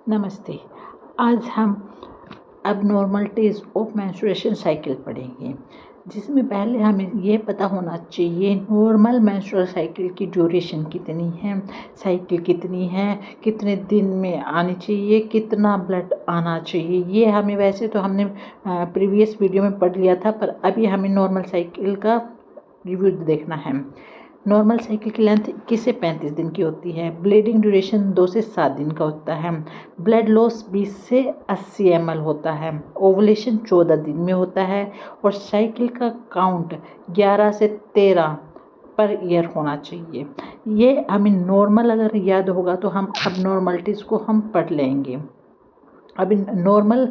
नमस्ते। आज हम एबनॉर्मलिटीज़ ऑफ मेंस्ट्रुएशन साइकिल पढ़ेंगे, जिसमें पहले हमें ये पता होना चाहिए नॉर्मल मेंस्ट्रुअल साइकिल की ड्यूरेशन कितनी है, साइकिल कितनी है, कितने दिन में आनी चाहिए, कितना ब्लड आना चाहिए। ये हमें वैसे तो हमने प्रीवियस वीडियो में पढ़ लिया था, पर अभी हमें नॉर्मल साइकिल का रिव्यू देखना है। नॉर्मल साइकिल की लेंथ 21 से 35 दिन की होती है। ब्लीडिंग ड्यूरेशन 2 से 7 दिन का होता है। ब्लड लॉस 20 से 80 ml होता है। ओवुलेशन 14 दिन में होता है और साइकिल का काउंट 11 से 13 पर ईयर होना चाहिए। ये हमें नॉर्मल अगर याद होगा तो हम अबनॉर्मलिटीज़ को हम पढ़ लेंगे। अभी नॉर्मल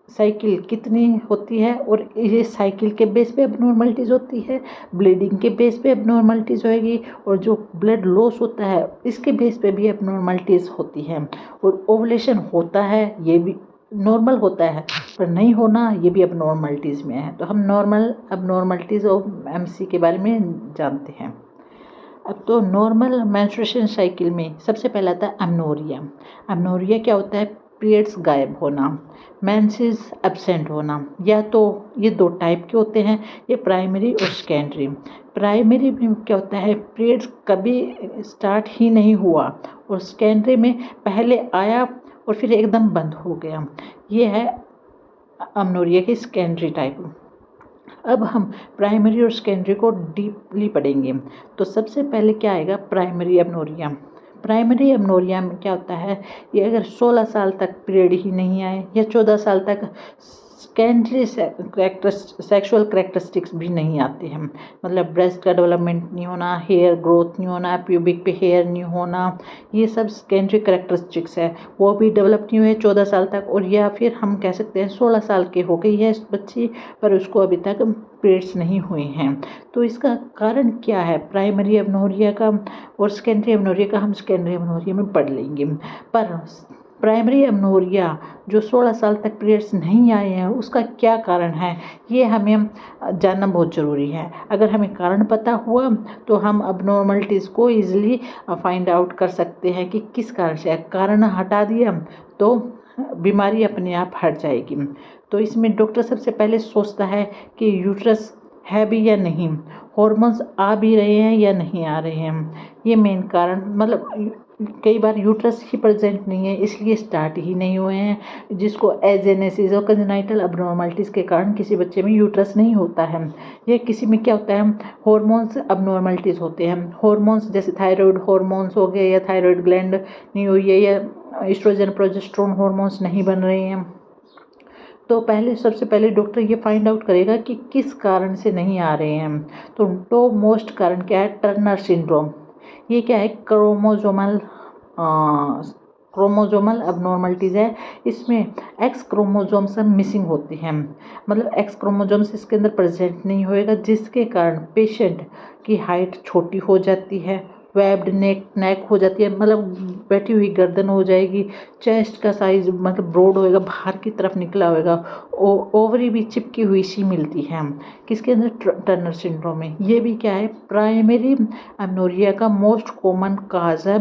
साइकिल कितनी होती है और ये साइकिल के बेस पे एबनॉर्मलिटीज़ होती है, ब्लीडिंग के बेस पे एबनॉर्मलिटीज़ होएगी और जो ब्लड लॉस होता है इसके बेस पे भी एबनॉर्मलिटीज़ होती है। और ओवुलेशन होता है, ये भी नॉर्मल होता है, पर नहीं होना ये भी एबनॉर्मलिटीज़ में है। तो हम नॉर्मल एबनॉर्मलिटीज़ ऑफ एमसी के बारे में जानते हैं। अब तो नॉर्मल मेंस्ट्रुएशन साइकिल में सबसे पहला आता है अमनोरिया। अमनोरिया क्या होता है? पीरियड्स गायब होना, मेंसेस एब्सेंट होना। या तो ये दो टाइप के होते हैं, ये प्राइमरी और सेकेंडरी। प्राइमरी में क्या होता है? पीरियड्स कभी स्टार्ट ही नहीं हुआ और सेकेंडरी में पहले आया और फिर एकदम बंद हो गया। ये है अमनोरिया की सेकेंडरी टाइप। अब हम प्राइमरी और सेकेंडरी को डीपली पढ़ेंगे। तो सबसे पहले क्या आएगा? प्राइमरी एबनोरिया। प्राइमरी एबनोरिया में क्या होता है? ये अगर 16 साल तक पीरियड ही नहीं आए या 14 साल तक सेकेंडरी सेक्सुअल करैक्टरिस्टिक्स भी नहीं आते हैं, मतलब ब्रेस्ट का डेवलपमेंट नहीं होना, हेयर ग्रोथ नहीं होना, प्यूबिक पे हेयर नहीं होना, ये सब सेकेंडरी करैक्टरिस्टिक्स है, वो भी डेवलप नहीं हुए 14 साल तक। और या फिर हम कह सकते हैं 16 साल के हो गई है बच्ची, पर उसको अभी तक पीरियड्स नहीं हुए हैं। तो इसका कारण क्या है प्राइमरी एबनोरिया का और सेकेंडरी एबनोरिया का? हम सेकेंडरी एबनोरिया में पढ़ लेंगे। पर प्राइमरी एबनोरिया जो 16 साल तक पीरियड्स नहीं आए हैं उसका क्या कारण है, ये हमें जानना बहुत ज़रूरी है। अगर हमें कारण पता हुआ तो हम अबनॉर्मलिटीज़ को ईजिली फाइंड आउट कर सकते हैं कि किस कारण से है। कारण हटा दिया तो बीमारी अपने आप हट जाएगी। तो इसमें डॉक्टर सबसे पहले सोचता है कि यूट्रस है भी या नहीं, हॉर्मोन्स आ भी रहे हैं या नहीं आ रहे हैं। ये मेन कारण, मतलब कई बार यूट्रस ही प्रेजेंट नहीं है इसलिए स्टार्ट ही नहीं हुए हैं, जिसको एजेनेसिस और कंजेनाइटल अबनॉर्मलिटीज़ के कारण किसी बच्चे में यूट्रस नहीं होता है। ये किसी में क्या होता है? हॉर्मोन्स अबनॉर्मलिटीज़ होते हैं। हॉर्मोन्स जैसे थायराइड हॉर्मोन्स हो गए या थायराइड ग्लैंड नहीं हुई है या एस्ट्रोजन प्रोजेस्टेरोन हॉर्मोन्स नहीं बन रहे हैं। तो सबसे पहले डॉक्टर ये फाइंड आउट करेगा कि किस कारण से नहीं आ रहे हैं। तो मोस्ट कारण क्या है? Turner syndrome. ये क्या है? क्रोमोजोमल अबनॉर्मलिटीज़ है। इसमें एक्स क्रोमोजोम्स मिसिंग होते हैं, मतलब एक्स क्रोमोजोम्स इसके अंदर प्रेजेंट नहीं होएगा, जिसके कारण पेशेंट की हाइट छोटी हो जाती है, वेब्ड नेक हो जाती है, मतलब बैठी हुई गर्दन हो जाएगी, चेस्ट का साइज मतलब ब्रॉड होएगा, बाहर की तरफ निकला होएगा, ओवरी भी चिपकी हुई सी मिलती है। किसके अंदर? टर्नर सिंड्रोम में। ये भी क्या है? प्राइमरी अमनोरिया का मोस्ट कॉमन काज है,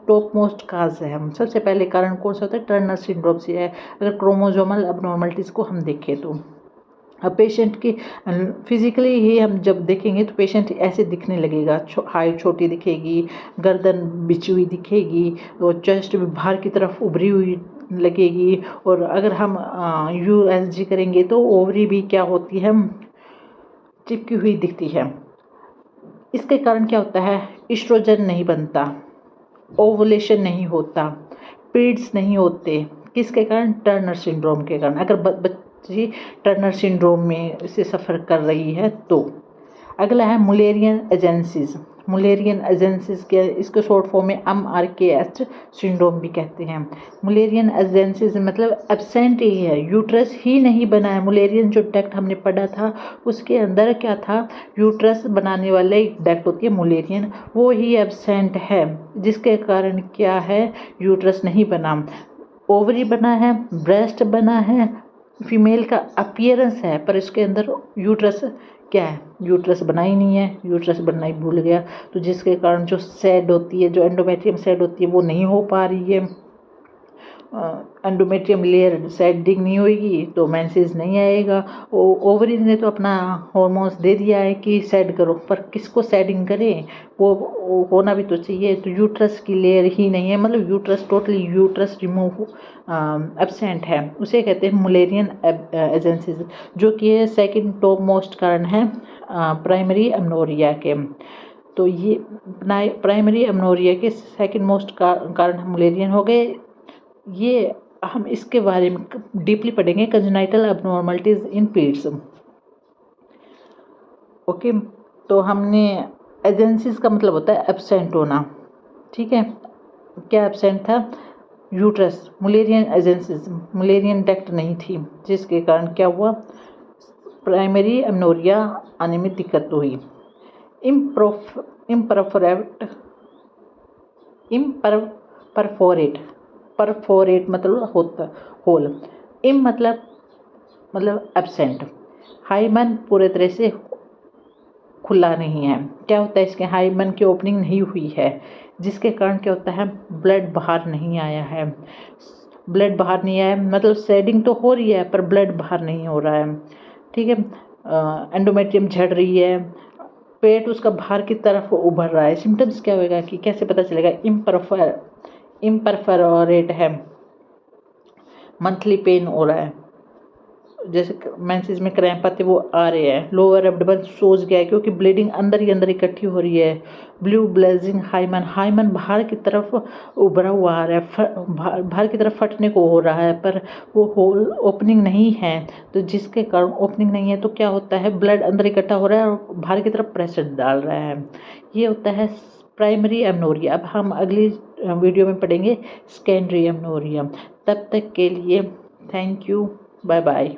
टॉप मोस्ट काज है। सबसे पहले कारण कौन सा होता है? टर्नर सिंड्रोम से है, अगर क्रोमोजोमल अबनॉर्मलिटीज़ को हम देखें तो। अब पेशेंट की फिजिकली ही हम जब देखेंगे तो पेशेंट ऐसे दिखने लगेगा, हाइट छोटी दिखेगी, गर्दन बिछी हुई दिखेगी और चेस्ट भी बाहर की तरफ उभरी हुई लगेगी। और अगर हम यूएसजी करेंगे तो ओवरी भी क्या होती है? चिपकी हुई दिखती है। इसके कारण क्या होता है? एस्ट्रोजन नहीं बनता, ओवुलेशन नहीं होता, पीरियड्स नहीं होते। किसके कारण? टर्नर सिंड्रोम के कारण। अगर बच्ची टर्नर सिंड्रोम में से सफ़र कर रही है तो। अगला है मुलेरियन एजेंसीज। मुलेरियन एजेंसीज के इसको शॉर्ट फॉर्म में MRKS सिंड्रोम भी कहते हैं। मुलेरियन एजेंसीज मतलब एब्सेंट ही है, यूट्रस ही नहीं बना है। मुलेरियन जो डक्ट हमने पढ़ा था उसके अंदर क्या था? यूट्रस बनाने वाले डक्ट होती है मुलेरियन, वो ही एब्सेंट है, जिसके कारण क्या है? यूट्रस नहीं बना। ओवरी बना है, ब्रेस्ट बना है, फीमेल का अपीयरेंस है, पर इसके अंदर यूट्रस क्या है? यूट्रस बना ही नहीं है, यूट्रस बनना ही भूल गया। तो जिसके कारण जो सैड होती है, जो एंडोमेट्रियम सैड होती है, वो नहीं हो पा रही है। एंडोमेट्रियम लेयर सेडिंग नहीं होगी तो मेंसेस नहीं आएगा। ओवरी ने तो अपना हार्मोन्स दे दिया है कि सेड करो, पर किसको सेडिंग करें, वो होना भी तो चाहिए। तो यूट्रस की लेयर ही नहीं है, मतलब uterus totally uterus remove absent है, उसे कहते हैं मुलेरियन एजेंसीज, जो कि सेकंड टॉप मोस्ट कारण है प्राइमरी एमनोरिया के। तो ये प्राइमरी एमनोरिया के सेकंड मोस्ट कारण मुलेरियन हो गए। ये हम इसके बारे में डीपली पढ़ेंगे, कंजेनाइटल एबनॉर्मलिटीज इन पीड्स। ओके, तो हमने एजेंसीज का मतलब होता है एब्सेंट होना, ठीक है। क्या एब्सेंट था? Uterus, Mullerian agencies, Mullerian duct नहीं थी, जिसके कारण क्या हुआ, प्राइमरी एमनोरिया आने में दिक्कत हुई। परफोरेट मतलब होता होल, इम मतलब एब्सेंट, हाइमन पूरे तरह से खुला नहीं है। क्या होता है, इसके हाइमन की ओपनिंग नहीं हुई है, जिसके कारण क्या होता है, ब्लड बाहर नहीं आया है। ब्लड बाहर नहीं आया मतलब सेडिंग तो हो रही है पर ब्लड बाहर नहीं हो रहा है, ठीक है। एंडोमेट्रियम झड़ रही है, पेट उसका बाहर की तरफ उभर रहा है। सिम्टम्स क्या होगा कि कैसे पता चलेगा, इम्परफोरेट है, मंथली पेन हो रहा है, जैसे मेंसेस में क्रैम्प आते वो आ रहे हैं। लोअर एब्डोमेन सोज गया है क्योंकि ब्लीडिंग अंदर ही अंदर इकट्ठी हो रही है। ब्लू ब्लेजिंग हाइमन बाहर की तरफ उभरा हुआ आ रहा है, बाहर की तरफ फटने को हो रहा है, पर वो होल ओपनिंग नहीं है। तो जिसके कारण ओपनिंग नहीं है तो क्या होता है, ब्लड अंदर इकट्ठा हो रहा है और बाहर की तरफ प्रेशर डाल रहा है। ये होता है प्राइमरी एमनोरिया। अब हम अगली वीडियो में पढ़ेंगे सेकेंडरी एमनोरिया। तब तक के लिए थैंक यू, बाय बाय।